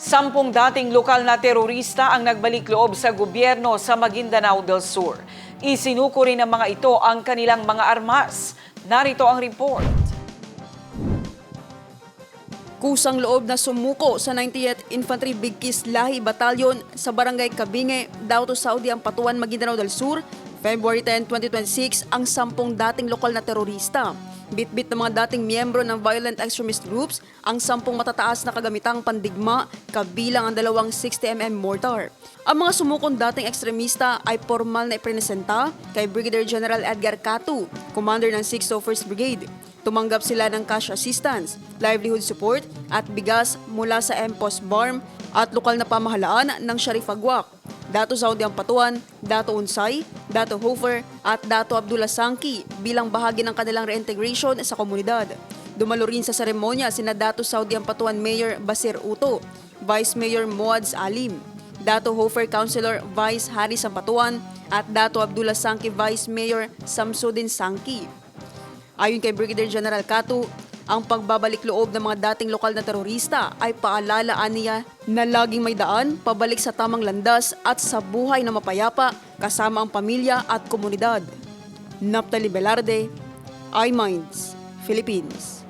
10 dating lokal na terorista ang nagbalik loob sa gobyerno sa Maguindanao del Sur. Isinuko rin ng mga ito ang kanilang mga armas. Narito ang report. Kusang loob na sumuko sa 90th Infantry Bigkis Lahi Battalion sa Barangay Cabinge, Dauto Saudi, Ampatuan, Maguindanao del Sur, February 10, 2026 ang 10 dating lokal na terorista. Bit-bit ng mga dating miyembro ng violent extremist groups ang 10 matataas na kagamitang pandigma kabilang ang 2 60mm mortar. Ang mga sumukong dating ekstremista ay formal na ipresenta kay Brigadier General Edgar Catu, Commander ng 601st Brigade. Tumanggap sila ng cash assistance, livelihood support at bigas mula sa MPOS BARM at lokal na pamahalaan ng Sharif Agwak, Dato Saudi Ampatuan, Dato Unsay, Dato Hofer at Dato Abdullah Sangki bilang bahagi ng kanilang reintegration sa komunidad. Dumalo rin sa seremonya sina Dato Saudi Ampatuan Mayor Basir Uto, Vice Mayor Moads Alim, Dato Hofer Councilor Vice Haris Ampatuan at Dato Abdullah Sangki Vice Mayor Samsudin Sangki. Ayon kay Brigadier General Catu, ang pagbabalik loob ng mga dating lokal na terorista ay paalalaan niya na laging may daan pabalik sa tamang landas at sa buhay na mapayapa kasama ang pamilya at komunidad. Naphtali Velarde, iMinds, Philippines.